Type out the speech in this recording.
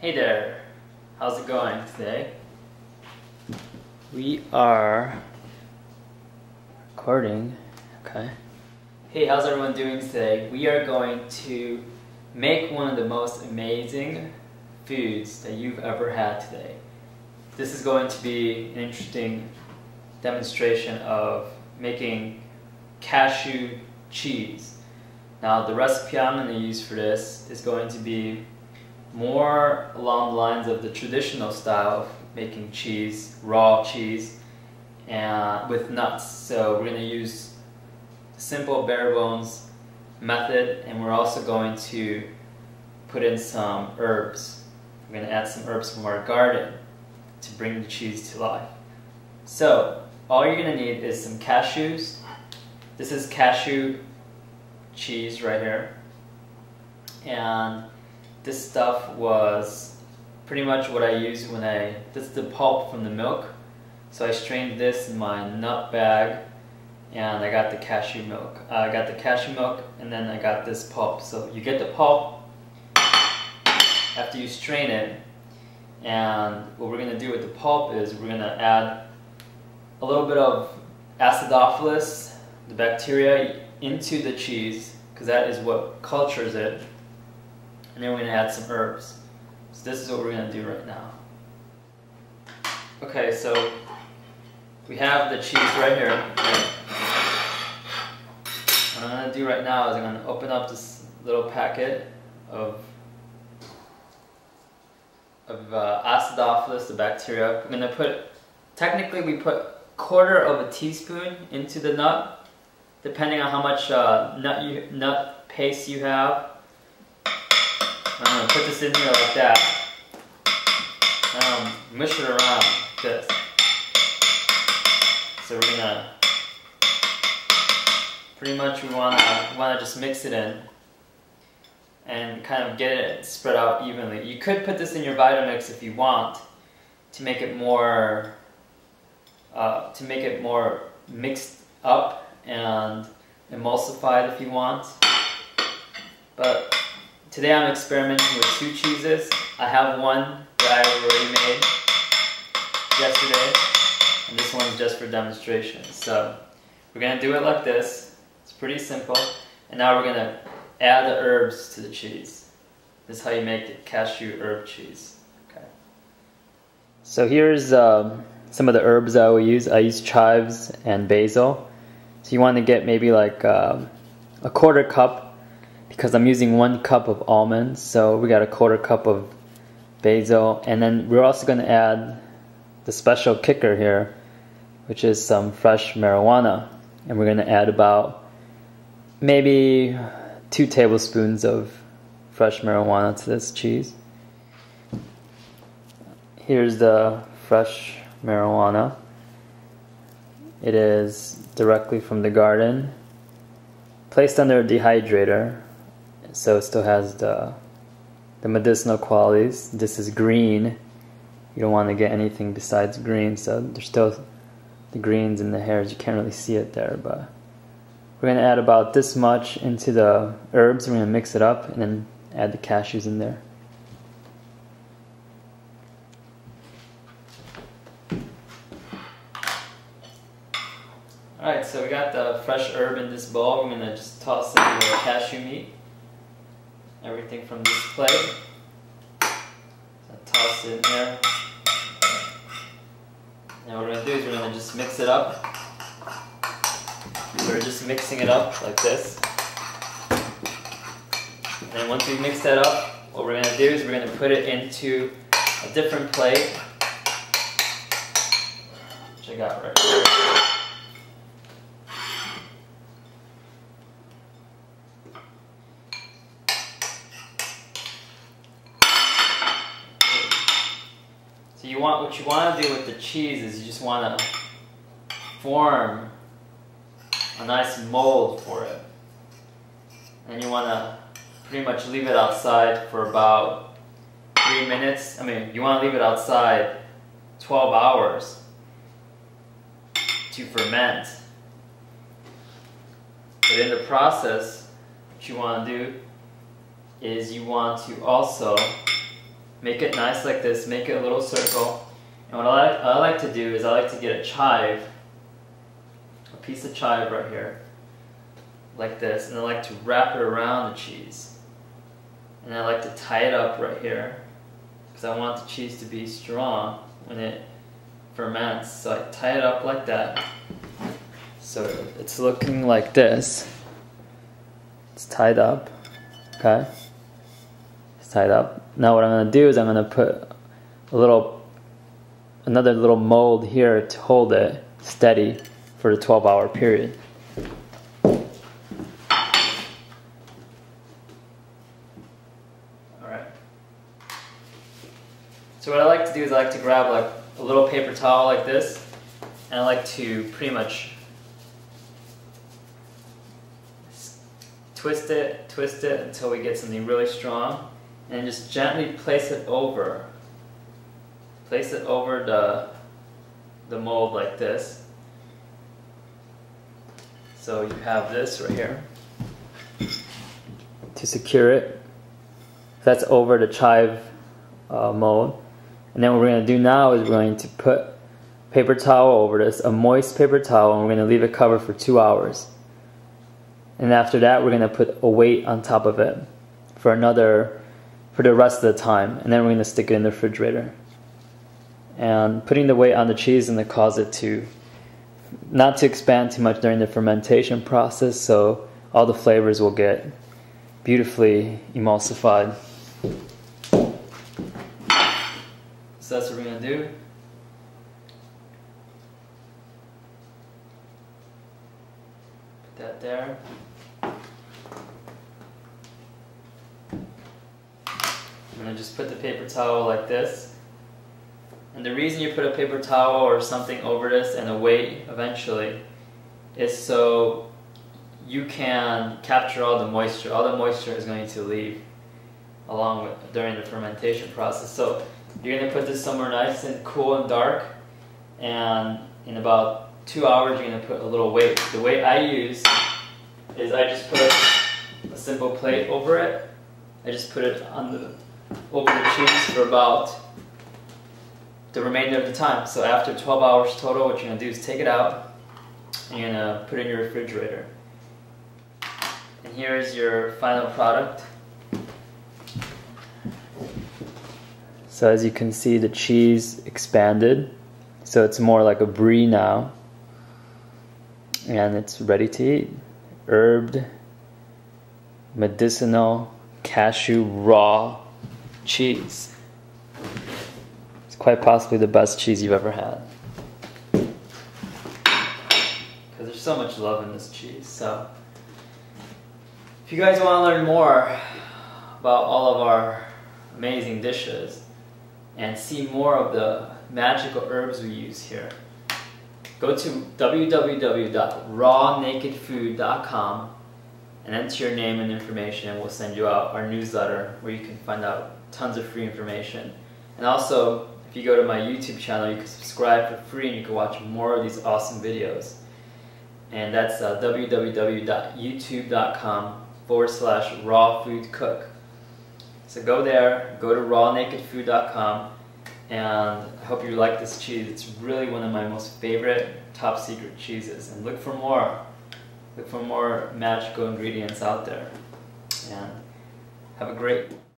Hey there, how's it going today? We are recording, okay. Hey, how's everyone doing today? We are going to make one of the most amazing foods that you've ever had today. This is going to be an interesting demonstration of making cashew cheese. Now the recipe I'm going to use for this is going to be more along the lines of the traditional style of making cheese, raw cheese, and with nuts. So we're going to use the simple bare bones method, and we're also going to put in some herbs. We're going to add some herbs from our garden to bring the cheese to life. So all you're going to need is some cashews. This is cashew cheese right here, and this stuff was pretty much what I used when this is the pulp from the milk. So I strained this in my nut bag and I got the cashew milk. I got the cashew milk and then I got this pulp. So you get the pulp after you strain it, and what we're going to do with the pulp is we're going to add a little bit of acidophilus, the bacteria, into the cheese because that is what cultures it. And then we're going to add some herbs. So this is what we're going to do right now. Okay, so we have the cheese right here. What I'm going to do right now is I'm going to open up this little packet of acidophilus, the bacteria. We're going to put, technically we put 1/4 teaspoon into the nut, depending on how much nut paste you have. I'm going to put this in here like that. Mush it around like this. So we're going to, pretty much we want to just mix it in and kind of get it spread out evenly. You could put this in your Vitamix if you want to make it more mixed up and emulsified if you want. But today I'm experimenting with 2 cheeses. I have one that I already made yesterday, and this one's just for demonstration. So we're going to do it like this. It's pretty simple. And now we're going to add the herbs to the cheese. This is how you make the cashew herb cheese. Okay. So here's some of the herbs I will use. I use chives and basil. So you want to get maybe like a 1/4 cup, because I'm using 1 cup of almonds, so we got a 1/4 cup of basil, and then we're also going to add the special kicker here, which is some fresh marijuana, and we're going to add about maybe 2 tablespoons of fresh marijuana to this cheese. Here's the fresh marijuana. It is directly from the garden, placed under a dehydrator. So it still has the medicinal qualities. This is green. You don't want to get anything besides green, so there's still the greens in the hairs. You can't really see it there, but we're going to add about this much into the herbs. We're going to mix it up and then add the cashews in there. Alright, so we got the fresh herb in this bowl. We're going to just toss in the cashew meat. Everything from this plate. So toss it in there. Now what we're going to do is we're going to just mix it up. So we're just mixing it up like this. And once we mix that up, what we're going to do is we're going to put it into a different plate, which I got right here. So what you want to do with the cheese is you just want to form a nice mold for it. And you want to pretty much leave it outside for about 3 minutes. I mean, you want to leave it outside 12 hours to ferment. But in the process, what you want to do is you want to also Make it nice like this, make it a little circle. And what I like to do is I like to get a chive, a piece of chive right here, like this, and I like to wrap it around the cheese. And I like to tie it up right here, because I want the cheese to be strong when it ferments. So I tie it up like that. So it's looking like this. It's tied up, okay? It's tied up. Now what I'm gonna do is I'm gonna put another little mold here to hold it steady for the 12-hour period. Alright. So what I like to do is I like to grab like a little paper towel like this, and I like to pretty much twist it until we get something really strong, and just gently place it over the mold like this. So you have this right here to secure it. That's over the chive mold. And then what we're going to do now is we're going to put paper towel over this, a moist paper towel, and we're going to leave it covered for 2 hours. And after that, we're going to put a weight on top of it for the rest of the time. And then we're going to stick it in the refrigerator. And putting the weight on the cheese is going to cause it to not to expand too much during the fermentation process, so all the flavors will get beautifully emulsified. So that's what we're going to do. Put that there. I'm going to just put the paper towel like this. And the reason you put a paper towel or something over this and a weight eventually is so you can capture all the moisture. All the moisture is going to leave during the fermentation process. So you're going to put this somewhere nice and cool and dark, and in about 2 hours you're going to put a little weight. The weight I use is I just put a simple plate over it. I just put it over the cheese for about the remainder of the time. So after 12 hours total, what you're going to do is take it out and you're going to put it in your refrigerator. And here is your final product. So as you can see, the cheese expanded, so it's more like a brie now, and it's ready to eat. Herbed, medicinal, cashew raw cheese. It's quite possibly the best cheese you've ever had, because there's so much love in this cheese. So if you guys want to learn more about all of our amazing dishes and see more of the magical herbs we use here, go to www.rawnakedfood.com and enter your name and information, and we'll send you out our newsletter where you can find out tons of free information. And also, if you go to my YouTube channel, you can subscribe for free and you can watch more of these awesome videos. And that's www.youtube.com/rawfoodcook. So go there, go to rawnakedfood.com, and I hope you like this cheese. It's really one of my most favorite top secret cheeses. And look for more magical ingredients out there. And have a great